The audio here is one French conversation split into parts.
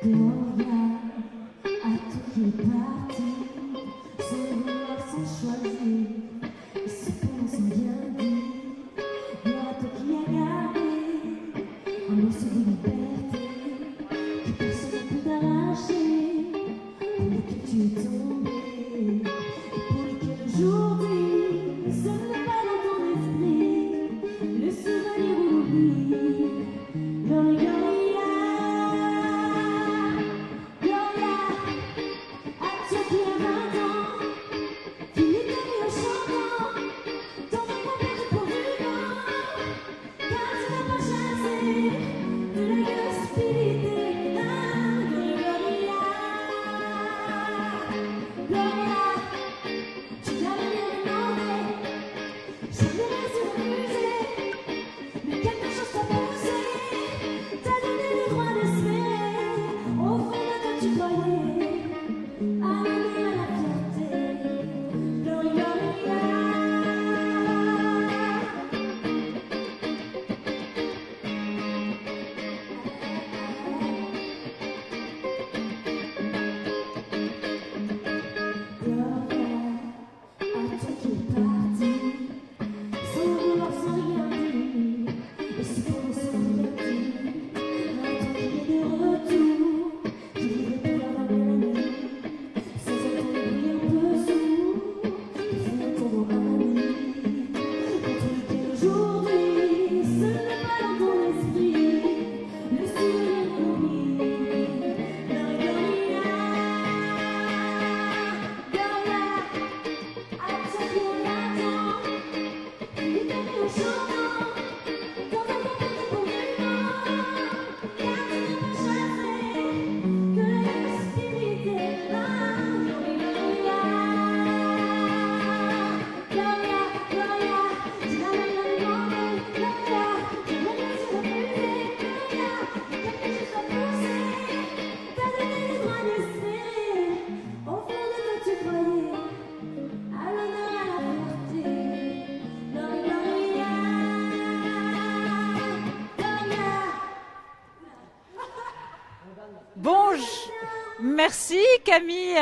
Gloria à tout qui est parti, sans vouloir, sans choisir, et cependant sans bien dire. Gloire à toi qui as gardé un morceau de liberté que personne ne peut t'arracher, pour lequel tu es tombé, et pour lequel aujourd'hui, seul n'est pas dans ton esprit, le souvenir ou l'oubli. Gloria,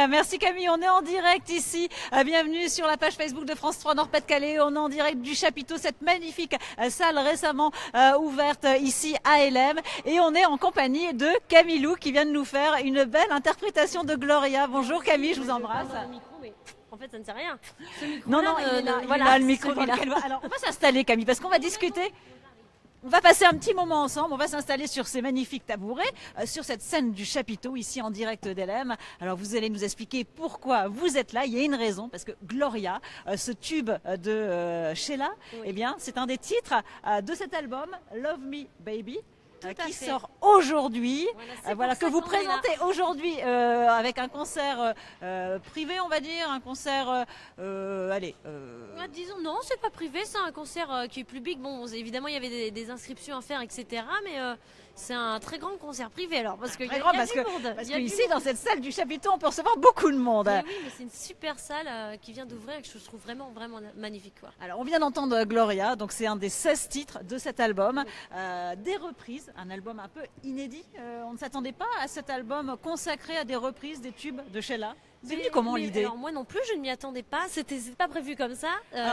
Merci Camille, on est en direct ici, bienvenue sur la page Facebook de France 3 Nord-Pas-de-Calais, on est en direct du chapiteau, cette magnifique salle récemment ouverte ici à LM, et on est en compagnie de Camilou qui vient de nous faire une belle interprétation de Gloria. Bonjour Camille, je vous embrasse. En fait, ça ne sert à rien. Non, voilà, le micro dans lequel... Alors, on va s'installer Camille, parce qu'on va discuter. On va passer un petit moment ensemble, on va s'installer sur ces magnifiques tabourets, sur cette scène du chapiteau, ici en direct d'LM. Alors vous allez nous expliquer pourquoi vous êtes là, il y a une raison, parce que Gloria, ce tube de Sheila, oui. Eh bien c'est un des titres de cet album, Love Me Baby. Qui sort aujourd'hui, voilà que vous présentez aujourd'hui avec un concert privé, on va dire, un concert, disons non, c'est pas privé, c'est un concert qui est public. Bon, évidemment, il y avait des inscriptions à faire, etc. Mais c'est un très grand concert privé, alors parce que parce que ici, dans cette salle du chapiteau, on peut recevoir beaucoup de monde. Mais oui, mais c'est une super salle qui vient d'ouvrir et que je trouve vraiment magnifique, quoi. Alors, on vient d'entendre Gloria, donc c'est un des 16 titres de cet album, des reprises. Un album un peu inédit. On ne s'attendait pas à cet album consacré à des reprises des tubes de Sheila. C'est venu comment l'idée? Alors moi non plus, je ne m'y attendais pas. C'était pas prévu comme ça.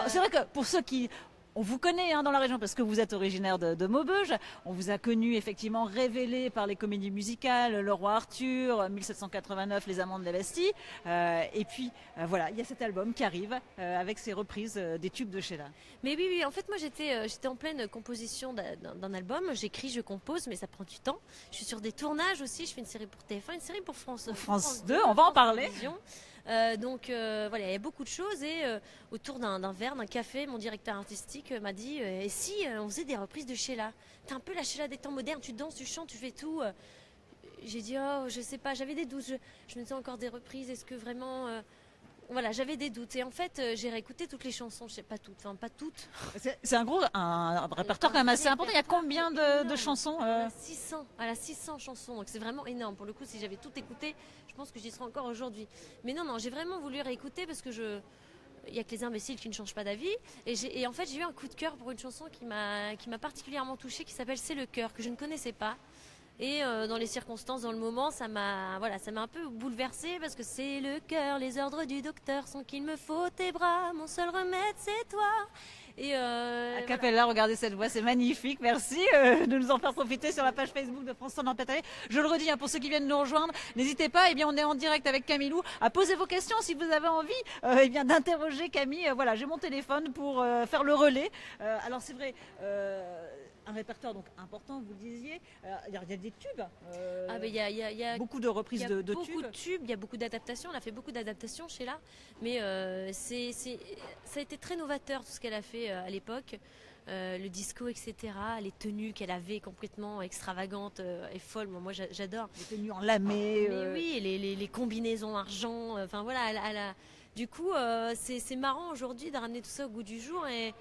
C'est vrai que pour ceux qui... On vous connaît dans la région parce que vous êtes originaire de Maubeuge. On vous a connu effectivement révélé par les comédies musicales, Le Roi Arthur, 1789, Les Amants de l'Elestie. Et puis voilà, il y a cet album qui arrive avec ces reprises des tubes de Sheila. Mais oui, en fait moi j'étais en pleine composition d'un album. J'écris, je compose, mais ça prend du temps. Je suis sur des tournages aussi. Je fais une série pour TF1, une série pour France 2. On va en parler. Donc voilà, il y a beaucoup de choses et autour d'un verre, d'un café, mon directeur artistique m'a dit et si on faisait des reprises de Sheila? T'es un peu la Sheila des temps modernes, tu danses, tu chantes, tu fais tout. J'ai dit oh je sais pas, j'avais des doutes, je me disais encore des reprises, est-ce que vraiment voilà, j'avais des doutes. Et en fait, j'ai réécouté toutes les chansons, je sais pas toutes, enfin pas toutes. C'est un répertoire quand même assez important. Il y a combien de chansons Elle a 600 chansons, donc c'est vraiment énorme. Pour le coup, si j'avais tout écouté, je pense que j'y serais encore aujourd'hui. Mais non, j'ai vraiment voulu réécouter parce que il n'y a que les imbéciles qui ne changent pas d'avis. Et en fait, j'ai eu un coup de cœur pour une chanson qui m'a particulièrement touchée, qui s'appelle C'est le cœur, que je ne connaissais pas. Et dans les circonstances, dans le moment, ça m'a un peu bouleversée parce que c'est le cœur, les ordres du docteur sont qu'il me faut tes bras, mon seul remède c'est toi. Et a cappella, regardez cette voix, c'est magnifique. Merci de nous en faire profiter sur la page Facebook de France 3 dans Pétalé. Je le redis, pour ceux qui viennent nous rejoindre, n'hésitez pas. On est en direct avec Camille à poser vos questions si vous avez envie d'interroger Camille. Voilà, j'ai mon téléphone pour faire le relais. Alors c'est vrai. Un répertoire donc important, vous le disiez. Il y a des tubes. Il y a beaucoup de reprises de tubes. Beaucoup de tubes, il y a beaucoup d'adaptations. Elle a fait beaucoup d'adaptations chez là, mais ça a été très novateur tout ce qu'elle a fait à l'époque. Le disco, etc. Les tenues qu'elle avait complètement extravagantes et folles. Moi, j'adore. Les tenues en lamé. Mais oui, les combinaisons argent. Enfin voilà, du coup, c'est marrant aujourd'hui de ramener tout ça au goût du jour et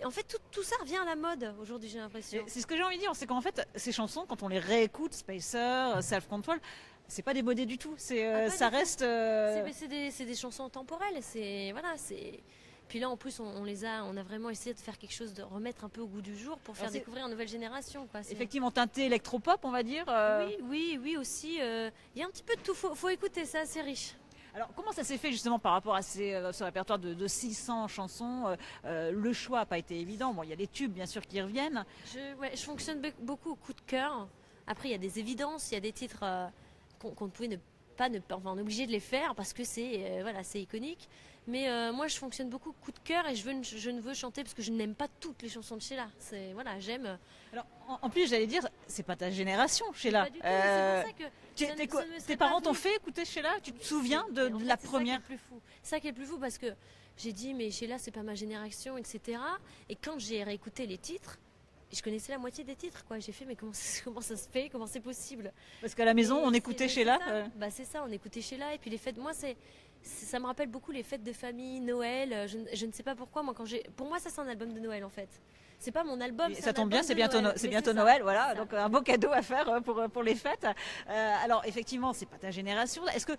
en fait, tout ça revient à la mode aujourd'hui, j'ai l'impression. C'est ce que j'ai envie de dire, c'est qu'en fait, ces chansons, quand on les réécoute, Spacer, Self Control, c'est pas démodé du tout. Ça reste. C'est des chansons temporelles. Puis là, en plus, on a vraiment essayé de faire quelque chose, de remettre un peu au goût du jour pour faire découvrir une nouvelle génération. Effectivement, teinté électropop, on va dire. Oui, aussi. Il y a un petit peu de tout. Faut écouter, c'est assez riche. Alors, comment ça s'est fait justement par rapport à ce répertoire de 600 chansons le choix n'a pas été évident. Bon, il y a les tubes, bien sûr, qui reviennent. Je fonctionne beaucoup au coup de cœur. Après, il y a des évidences, il y a des titres qu'on ne pouvait on est obligé de les faire parce que c'est iconique. Mais moi, je fonctionne beaucoup au coup de cœur et je ne veux chanter parce que je n'aime pas toutes les chansons de Sheila. J'aime. Alors, en plus, j'allais dire, c'est pas ta génération, Sheila. Pas du tout, c'est pour ça que tes parents t'ont fait écouter Sheila? Tu te souviens de la première? C'est ça qui est le plus fou parce que j'ai dit, mais Sheila, c'est pas ma génération, etc. Et quand j'ai réécouté les titres, je connaissais la moitié des titres, quoi. J'ai fait, mais comment ça se fait? Comment c'est possible? Parce qu'à la maison, on écoutait Sheila. C'est ça, on écoutait Sheila. Et puis les fêtes, moi, ça me rappelle beaucoup les fêtes de famille, Noël. Je ne sais pas pourquoi. Pour moi, ça, c'est un album de Noël, en fait. C'est pas mon album. Ça tombe bien, c'est bientôt Noël, voilà. Donc un beau cadeau à faire pour les fêtes. Alors effectivement, c'est pas ta génération. Est-ce que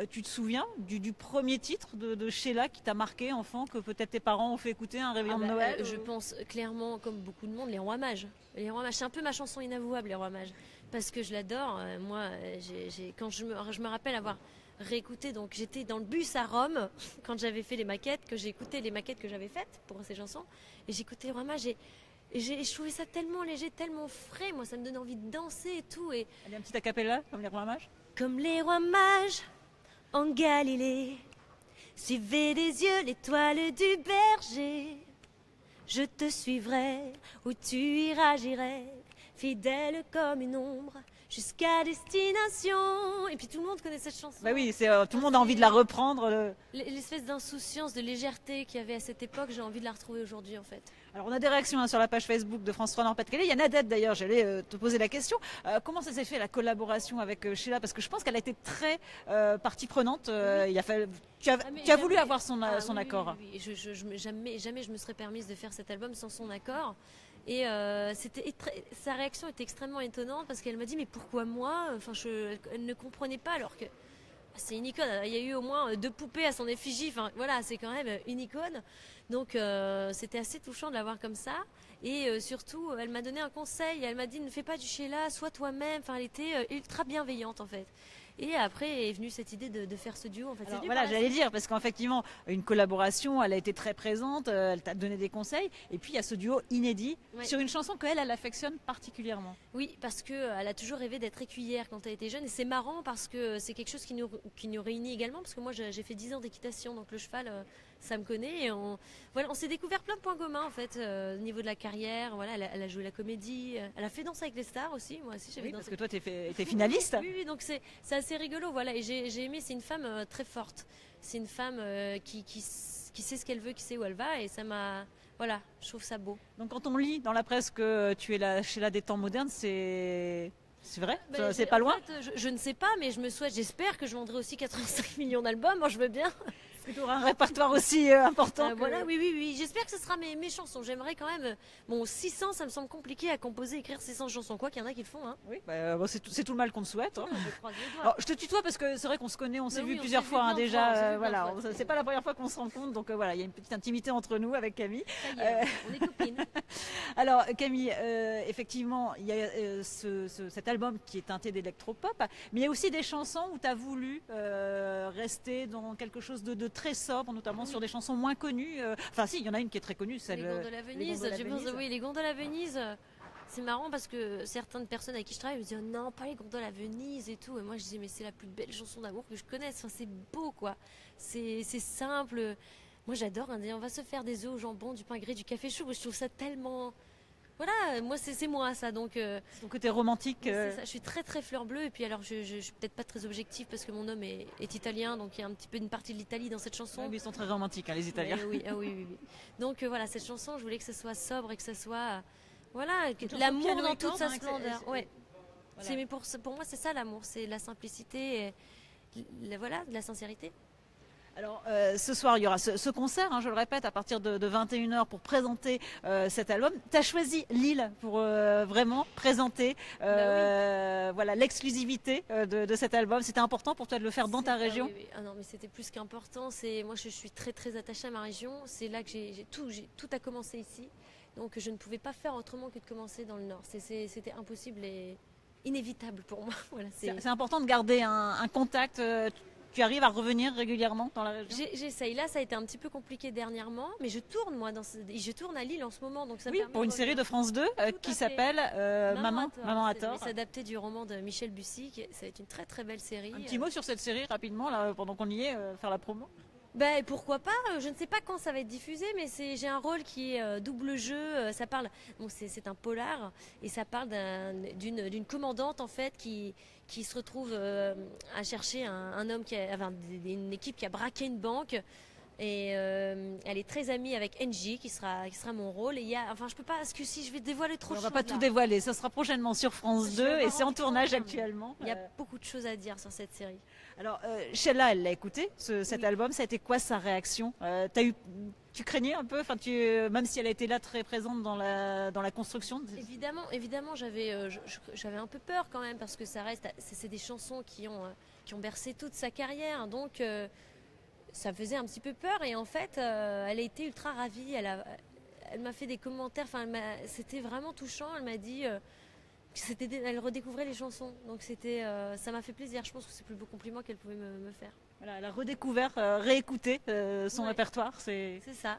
tu te souviens du premier titre de Sheila qui t'a marqué, enfant, que peut-être tes parents ont fait écouter un réveillon de Noël? Je pense clairement, comme beaucoup de monde, Les Rois Mages. Les Rois Mages, c'est un peu ma chanson inavouable, Les Rois Mages, parce que je l'adore. Moi, quand je me rappelle avoir réécouté, donc j'étais dans le bus à Rome quand j'avais fait les maquettes, que j'ai écouté les maquettes que j'avais faites pour ces chansons, et j'écoutais Les Rois Mages et je trouvais ça tellement léger, tellement frais. Moi, ça me donnait envie de danser et tout. Allez, un petit acapella comme les Rois Mages. Comme les Rois Mages en Galilée, suivez des yeux l'étoile du berger. Je te suivrai, où tu iras, j'irai, fidèle comme une ombre, jusqu'à destination. Et puis tout le monde connaît cette chanson. Bah oui, tout le monde a envie de la reprendre. L'espèce d'insouciance, de légèreté qu'il y avait à cette époque, j'ai envie de la retrouver aujourd'hui, en fait. Alors on a des réactions sur la page Facebook de France 3 Nord-Pas-de-Calais. Il y a Nadette d'ailleurs, j'allais te poser la question. Comment ça s'est fait la collaboration avec Sheila? Parce que je pense qu'elle a été très partie prenante. Tu as voulu avoir son accord. Oui. Jamais je me serais permise de faire cet album sans son accord. Et sa réaction était extrêmement étonnante parce qu'elle m'a dit mais pourquoi moi? Elle ne comprenait pas alors que c'est une icône. Il y a eu au moins 2 poupées à son effigie. Enfin voilà, c'est quand même une icône. Donc c'était assez touchant de la voir comme ça. Et surtout, elle m'a donné un conseil. Elle m'a dit ne fais pas du Sheila, sois toi-même. Enfin, elle était ultra bienveillante en fait. Et après est venue cette idée de faire ce duo. En fait, voilà, j'allais dire, parce qu'effectivement, une collaboration, elle a été très présente, elle t'a donné des conseils, et puis il y a ce duo inédit sur une chanson qu'elle affectionne particulièrement. Oui, parce qu'elle a toujours rêvé d'être écuyère quand elle était jeune, et c'est marrant parce que c'est quelque chose qui nous réunit également, parce que moi j'ai fait 10 ans d'équitation, donc le cheval, ça me connaît, et on s'est découvert plein de points communs en fait, au niveau de la carrière. Voilà, elle a joué la comédie, elle a fait Danse avec les stars aussi, moi aussi j'avais dansé. Parce que toi t'es finaliste. Oui, donc c'est assez rigolo, voilà, et j'ai aimé, c'est une femme très forte, c'est une femme qui sait ce qu'elle veut, qui sait où elle va, et ça m'a, voilà, je trouve ça beau. Donc quand on lit dans la presse que tu es Sheila des temps modernes, c'est vrai? C'est pas loin? En fait, je ne sais pas, mais j'espère que je vendrai aussi 85 millions d'albums, moi je veux bien. Plutôt un répertoire aussi important. Voilà, oui. J'espère que ce sera mes chansons. J'aimerais quand même. Bon, 600, ça me semble compliqué à composer, écrire 600 chansons. Quoi qu'il y en a qui le font. Hein. Oui, bon, c'est tout le mal qu'on te souhaite. Hein. Je croise les doigts. Alors, je te tutoie parce que c'est vrai qu'on se connaît, on s'est vu on plusieurs s'est fois vu hein, bien déjà. fois, on s'est vu Voilà, bien fois. c'est pas la première fois qu'on se rencontre, donc voilà, il y a une petite intimité entre nous avec Camille. Ça y est, on est copines. Alors Camille, effectivement, il y a cet album qui est teinté d'électropop, mais il y a aussi des chansons où tu as voulu rester dans quelque chose de très sobre, notamment sur des chansons moins connues. Enfin si, il y en a une qui est très connue, celle Les Gondoles à Venise. Oui, les Gondoles à Venise. C'est marrant parce que certaines personnes avec qui je travaille me disent oh non, pas les Gondoles à Venise et tout. Et moi je dis mais c'est la plus belle chanson d'amour que je connaisse. Enfin, c'est beau quoi. C'est simple. Moi j'adore. Hein, on va se faire des œufs au jambon, du pain grillé, du café chaud. Je trouve ça tellement. Voilà, moi c'est moi ça. Donc ton côté romantique. Ça. Je suis très très fleur bleue. Et puis alors je suis peut-être pas très objective parce que mon homme est italien. Donc il y a un petit peu une partie de l'Italie dans cette chanson. Ouais, mais ils sont très romantiques hein, les Italiens. Oui. Donc voilà, cette chanson, je voulais que ce soit sobre et que ce soit. Voilà, l'amour dans toute sa splendeur. Ouais. Voilà. Mais pour moi, c'est ça l'amour, c'est la simplicité, et voilà, de la sincérité. Alors ce soir, il y aura ce concert, hein, je le répète, à partir de 21h pour présenter cet album. Tu as choisi Lille pour vraiment présenter voilà, l'exclusivité de cet album. C'était important pour toi de le faire dans ta région? Oui. Ah non, mais c'était plus qu'important. Moi, je suis très très attachée à ma région. C'est là que tout a commencé ici. Donc je ne pouvais pas faire autrement que de commencer dans le Nord. C'était impossible et inévitable pour moi. Voilà, c'est important de garder un contact. Tu arrives à revenir régulièrement dans la région? J'essaye. Là, ça a été un petit peu compliqué dernièrement, mais je tourne moi. Je tourne à Lille en ce moment, donc ça oui, pour une série de France 2 qui s'appelle Maman à tort. C'est adapté du roman de Michel Bussy. Ça va être une très très belle série. Un petit mot sur cette série rapidement là, pendant qu'on y est, faire la promo. Ben, pourquoi pas, je ne sais pas quand ça va être diffusé, mais j'ai un rôle qui est double jeu. Ça parle, bon, c'est un polar et ça parle d'une commandante en fait qui se retrouve à chercher un homme une équipe qui a braqué une banque. Et elle est très amie avec NJ qui sera mon rôle. Et enfin, je peux pas, parce que si je vais dévoiler trop de choses. On va pas tout dévoiler, ça sera prochainement sur France 2 et c'est en tournage actuellement. Il y a beaucoup de choses à dire sur cette série. Alors, Sheila, elle l'a écouté, cet album. Ça a été quoi sa réaction? Tu craignais un peu, même si elle a été là très présente dans la construction? Évidemment, j'avais un peu peur quand même parce que c'est des chansons qui ont bercé toute sa carrière. Donc, ça faisait un petit peu peur et en fait, elle a été ultra ravie. Elle m'a fait des commentaires. Enfin, c'était vraiment touchant. Elle m'a dit. Elle redécouvrait les chansons, donc ça m'a fait plaisir. Je pense que c'est le plus beau compliment qu'elle pouvait me faire. Voilà, elle a redécouvert, réécouté son répertoire. C'est ça,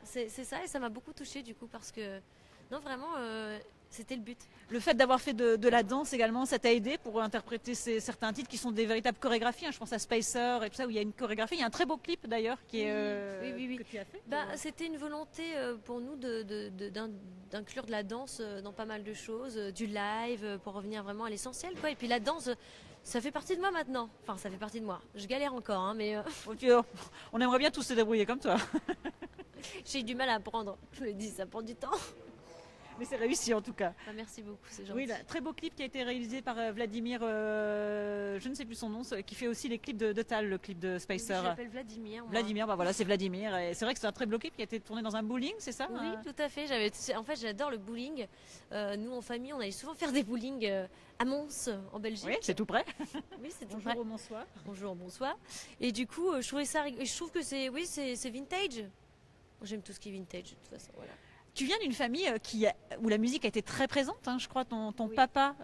et ça m'a beaucoup touchée du coup parce que non vraiment, c'était le but. Le fait d'avoir fait de la danse également, ça t'a aidé pour interpréter certains titres qui sont des véritables chorégraphies. Hein. Je pense à Spacer et tout ça où il y a une chorégraphie. Il y a un très beau clip d'ailleurs qui est que tu as fait. C'était une volonté pour nous d'inclure de la danse dans pas mal de choses, du live pour revenir vraiment à l'essentiel quoi. Et puis la danse, ça fait partie de moi maintenant. Enfin, ça fait partie de moi. Je galère encore, hein, mais on aimerait bien tous se débrouiller comme toi. J'ai eu du mal à apprendre. Je le dis, ça prend du temps. Mais c'est réussi en tout cas. Merci beaucoup, c'est gentil. Oui, très beau clip qui a été réalisé par Vladimir, je ne sais plus son nom, qui fait aussi les clips de Tal, le clip de Spacer. Oui, je l'appelle Vladimir. Moi. Vladimir, voilà, c'est Vladimir. Et c'est vrai que c'est un très beau clip qui a été tourné dans un bowling, c'est ça? Oui, tout à fait. En fait, j'adore le bowling. Nous, en famille, on allait souvent faire des bowling à Mons, en Belgique. Oui, c'est tout près. Oui, c'est tout Bonjour près. Bonsoir. Bonjour, bonsoir. Et du coup, je trouvais ça. Je trouve que c'est vintage. J'aime tout ce qui est vintage, de toute façon. Voilà. Tu viens d'une famille où la musique a été très présente, hein, je crois. Ton papa,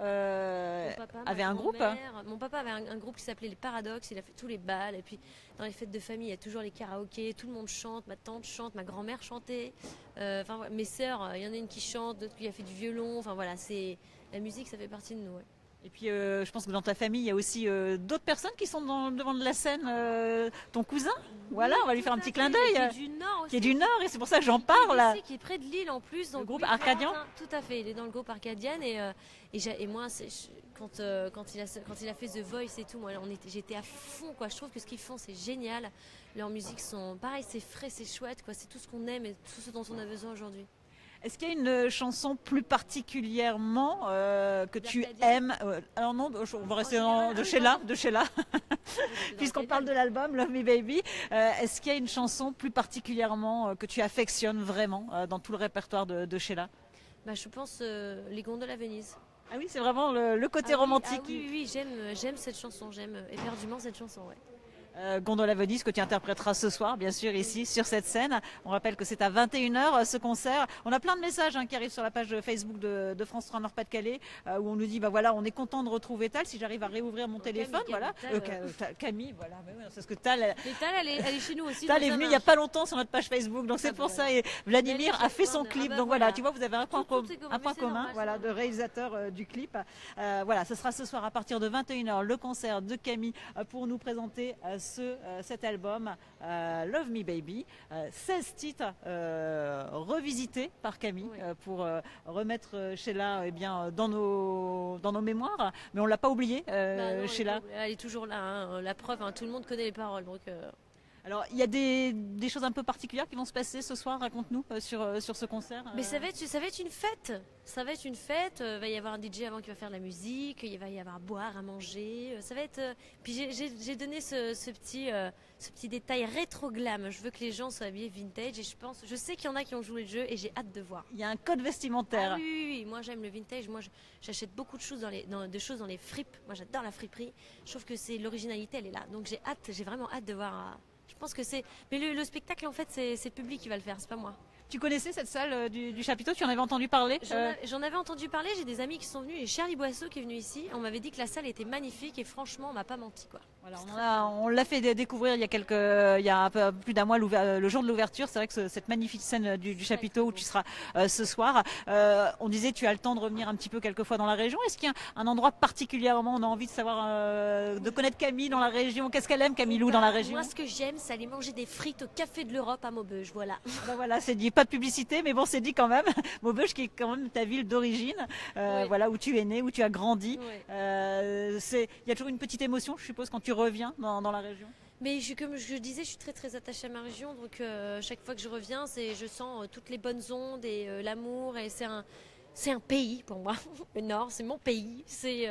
avait un groupe. Mon papa avait un groupe qui s'appelait Les Paradoxes. Il a fait tous les bals. Et puis, dans les fêtes de famille, il y a toujours les karaokés. Tout le monde chante. Ma tante chante. Ma grand-mère chantait. Mes sœurs, il y en a une qui chante, d'autres qui a fait du violon. Enfin, voilà, la musique, ça fait partie de nous. Ouais. Et puis, je pense que dans ta famille, il y a aussi d'autres personnes qui sont devant de la scène. Ton cousin, voilà, on va lui faire un petit clin d'œil. Qui est du Nord, et c'est pour ça que j'en parle. Qui est près de Lille en plus. Donc le groupe Arcadian. Tout à fait, il est dans le groupe Arcadian. Et moi, quand il a fait The Voice et tout, moi, j'étais à fond. Quoi. Je trouve que ce qu'ils font, c'est génial. Leurs musiques sont pareil, c'est frais, c'est chouette. Quoi. C'est tout ce qu'on aime et tout ce dont on a besoin aujourd'hui. Est-ce qu'il y a une chanson plus particulièrement que tu aimes alors non, on va rester de Sheila, puisqu'on parle de l'album Love Me Baby. Est-ce qu'il y a une chanson plus particulièrement que tu affectionnes vraiment dans tout le répertoire de Sheila? Bah, je pense Les Gondoles à Venise. Ah oui, c'est vraiment le côté romantique. Oui, j'aime cette chanson, j'aime éperdument cette chanson, ouais. Gondole à Venise que tu interpréteras ce soir, bien sûr, ici, sur cette scène. On rappelle que c'est à 21h ce concert. On a plein de messages qui arrivent sur la page Facebook de France 3 Nord-Pas-de-Calais où on nous dit, bah voilà, on est content de retrouver Tal. Si j'arrive à réouvrir mon téléphone, voilà. Camille, voilà. C'est ce que Tal. Mais Tal, elle est chez nous aussi. Tal est venue il n'y a pas longtemps sur notre page Facebook, donc c'est pour ça. Et Vladimir a fait son clip, donc voilà, tu vois, vous avez un point commun, voilà, de réalisateur du clip. Voilà, ce sera ce soir à partir de 21h le concert de Camille pour nous présenter cet album Love Me Baby, 16 titres revisités par Camille pour remettre Sheila dans nos mémoires, mais on l'a pas oublié. Sheila, elle est toujours là, hein, la preuve, hein, tout le monde connaît les paroles, donc alors, il y a des choses un peu particulières qui vont se passer ce soir. Raconte-nous sur ce concert. Mais ça va être une fête. Ça va être une fête. Il va y avoir un DJ avant qui va faire de la musique. Il va y avoir à boire, à manger. Ça va être. Puis j'ai donné ce petit détail rétro glam. Je veux que les gens soient habillés vintage et je sais qu'il y en a qui ont joué le jeu et j'ai hâte de voir. Il y a un code vestimentaire. Ah oui. Moi j'aime le vintage. Moi j'achète beaucoup de choses dans les fripes. Moi j'adore la friperie. Je trouve que c'est l'originalité, elle est là. Donc j'ai vraiment hâte de voir. Je pense que c'est. Mais le spectacle, en fait, c'est le public qui va le faire, c'est pas moi. Tu connaissais cette salle du Chapiteau? Tu en avais entendu parler? J'en avais entendu parler, j'ai des amis qui sont venus, et Charlie Boisseau qui est venu ici, on m'avait dit que la salle était magnifique et franchement on m'a pas menti quoi. Voilà, on l'a fait découvrir il y a un peu plus d'un mois le jour de l'ouverture. C'est vrai que cette magnifique scène du Chapiteau où tu seras ce soir. On disait tu as le temps de revenir un petit peu quelquefois dans la région. Est-ce qu'il y a un endroit particulièrement on a envie de savoir, de connaître Camille dans la région? Qu'est-ce qu'elle aime Camille Lou dans la région? Moi ce que j'aime c'est aller manger des frites au Café de l'Europe à Maubeuge, voilà. Voilà, c'est dit, pas de publicité, mais bon c'est dit quand même. Maubeuge qui est quand même ta ville d'origine, voilà où tu es né, où tu as grandi. Il y a toujours une petite émotion, je suppose, quand tu reviens dans la région. Mais comme je disais, je suis très très attachée à ma région, donc chaque fois que je reviens, je sens toutes les bonnes ondes et l'amour, et c'est un pays pour moi. Le Nord, c'est mon pays. C'est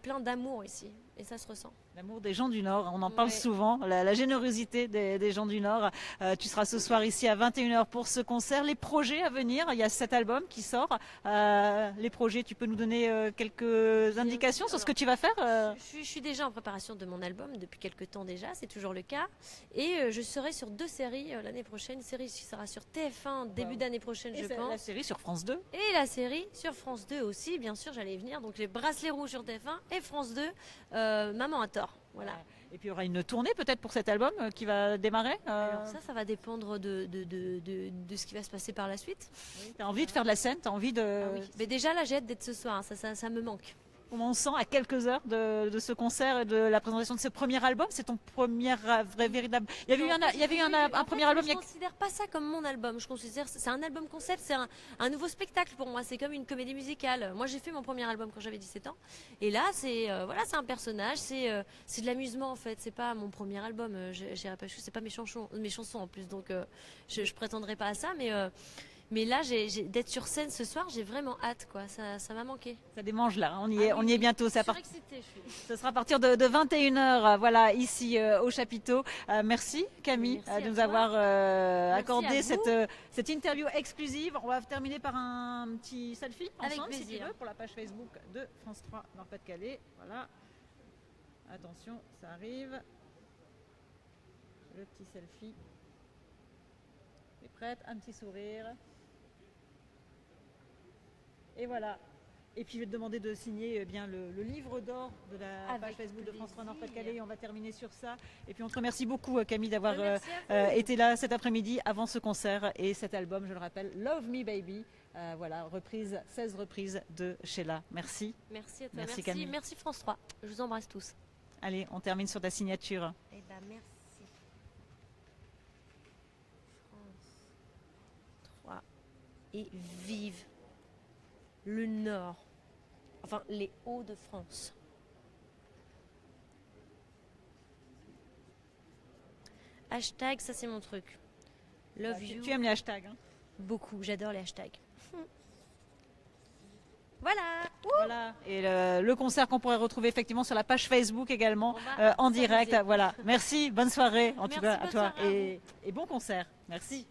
plein d'amour ici, et ça se ressent. L'amour des gens du Nord, on en parle souvent, la générosité des gens du Nord. Tu seras ce soir ici à 21h pour ce concert. Les projets à venir, il y a cet album qui sort. Les projets, tu peux nous donner quelques indications sur ce que tu vas faire? Je suis déjà en préparation de mon album depuis quelques temps déjà, c'est toujours le cas. Et je serai sur 2 séries l'année prochaine. Une série qui sera sur TF1 début d'année prochaine, je pense. La série sur France 2. Et la série sur France 2 aussi, bien sûr, j'allais y venir. Donc les Bracelets Rouges sur TF1 et France 2, Maman a tort. Voilà. Et puis il y aura une tournée peut-être pour cet album qui va démarrer. Alors ça va dépendre de ce qui va se passer par la suite. Oui, tu as envie de faire de la scène, tu as envie de... Ah oui. Mais déjà là j'ai hâte d'être ce soir, ça me manque. Comment on sent à quelques heures de ce concert et de la présentation de ce premier album? C'est ton premier vrai véritable... Il y avait eu un premier album... Je ne considère pas ça comme mon album. Je considère c'est un album concept, c'est un nouveau spectacle pour moi. C'est comme une comédie musicale. Moi j'ai fait mon premier album quand j'avais 17 ans. Et là c'est un personnage, c'est de l'amusement en fait. C'est pas mon premier album. C'est pas mes chansons en plus. Donc je prétendrai pas à ça. Mais là, d'être sur scène ce soir, j'ai vraiment hâte, quoi. Ça m'a manqué. Ça démange là, on y est bientôt. Je suis excitée, Ce sera à partir de 21h, voilà, ici au Chapiteau. Merci Camille de nous avoir accordé cette interview exclusive. On va terminer par un petit selfie ensemble, si tu veux, pour la page Facebook de France 3 Nord-Pas-de-Calais. Voilà. Attention, ça arrive. Le petit selfie. T'es prête? Un petit sourire. Et voilà. Et puis je vais te demander de signer le livre d'or de la page Facebook de France 3 Nord-Pas-de-Calais. On va terminer sur ça. Et puis on te remercie beaucoup Camille d'avoir été là cet après-midi avant ce concert et cet album, je le rappelle, Love Me Baby. Voilà, 16 reprises de Sheila. Merci. Merci à toi. Merci Camille. Merci France 3. Je vous embrasse tous. Allez, on termine sur ta signature. Eh ben merci. France 3. Et vive le Nord, enfin les Hauts-de-France. Hashtag, ça c'est mon truc. Love you. Tu aimes les hashtags, hein? beaucoup. J'adore les hashtags. Voilà. Voilà. Et le concert qu'on pourrait retrouver effectivement sur la page Facebook également en direct. s'amuser. Voilà. Merci. Bonne soirée en tout Merci, cas à bonne toi soirée à vous. et bon concert. Merci.